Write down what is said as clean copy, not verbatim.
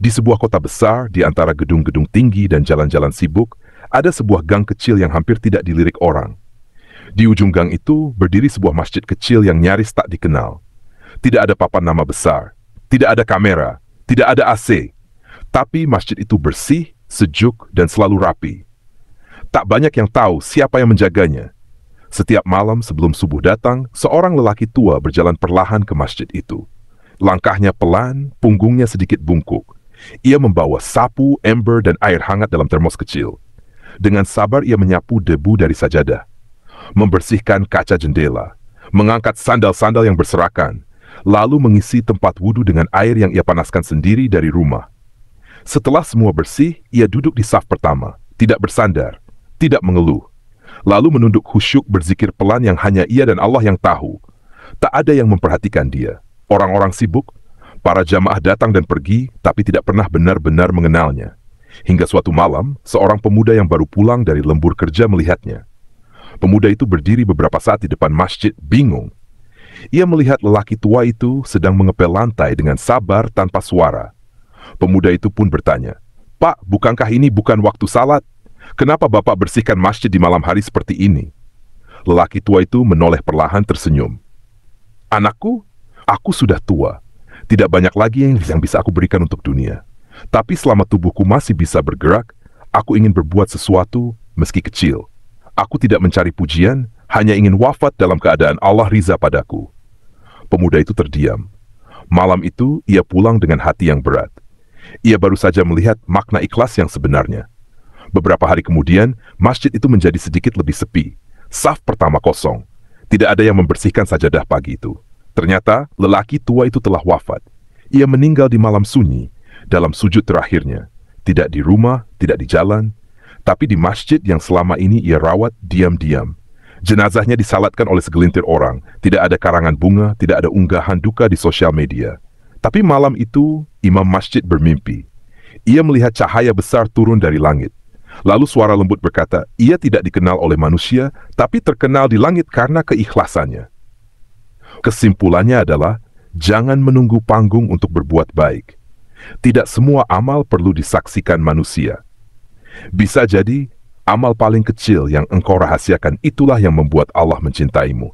Di sebuah kota besar, di antara gedung-gedung tinggi dan jalan-jalan sibuk, ada sebuah gang kecil yang hampir tidak dilirik orang. Di ujung gang itu berdiri sebuah masjid kecil yang nyaris tak dikenal. Tidak ada papan nama besar, tidak ada kamera, tidak ada AC. Tapi masjid itu bersih, sejuk, dan selalu rapi. Tak banyak yang tahu siapa yang menjaganya. Setiap malam sebelum subuh datang, seorang lelaki tua berjalan perlahan ke masjid itu. Langkahnya pelan, punggungnya sedikit bungkuk. Ia membawa sapu, ember, dan air hangat dalam termos kecil. Dengan sabar ia menyapu debu dari sajadah, membersihkan kaca jendela, mengangkat sandal-sandal yang berserakan, lalu mengisi tempat wudhu dengan air yang ia panaskan sendiri dari rumah. Setelah semua bersih, ia duduk di saf pertama, tidak bersandar, tidak mengeluh. Lalu menunduk khusyuk berzikir pelan yang hanya ia dan Allah yang tahu. Tak ada yang memperhatikan dia. Orang-orang sibuk, para jamaah datang dan pergi, tapi tidak pernah benar-benar mengenalnya. Hingga suatu malam, seorang pemuda yang baru pulang dari lembur kerja melihatnya. Pemuda itu berdiri beberapa saat di depan masjid, bingung. Ia melihat lelaki tua itu sedang mengepel lantai dengan sabar tanpa suara. Pemuda itu pun bertanya, "Pak, bukankah ini bukan waktu salat? Kenapa Bapak bersihkan masjid di malam hari seperti ini?" Lelaki tua itu menoleh perlahan tersenyum. "Anakku, aku sudah tua. Tidak banyak lagi yang bisa aku berikan untuk dunia. Tapi selama tubuhku masih bisa bergerak, aku ingin berbuat sesuatu meski kecil. Aku tidak mencari pujian, hanya ingin wafat dalam keadaan Allah ridha padaku." Pemuda itu terdiam. Malam itu, ia pulang dengan hati yang berat. Ia baru saja melihat makna ikhlas yang sebenarnya. Beberapa hari kemudian, masjid itu menjadi sedikit lebih sepi. Saf pertama kosong. Tidak ada yang membersihkan sajadah pagi itu. Ternyata, lelaki tua itu telah wafat. Ia meninggal di malam sunyi, dalam sujud terakhirnya. Tidak di rumah, tidak di jalan, tapi di masjid yang selama ini ia rawat diam-diam. Jenazahnya disalatkan oleh segelintir orang. Tidak ada karangan bunga, tidak ada unggahan duka di sosial media. Tapi malam itu, imam masjid bermimpi. Ia melihat cahaya besar turun dari langit. Lalu suara lembut berkata, ia tidak dikenal oleh manusia, tapi terkenal di langit karena keikhlasannya. Kesimpulannya adalah, jangan menunggu panggung untuk berbuat baik. Tidak semua amal perlu disaksikan manusia. Bisa jadi, amal paling kecil yang engkau rahasiakan itulah yang membuat Allah mencintaimu.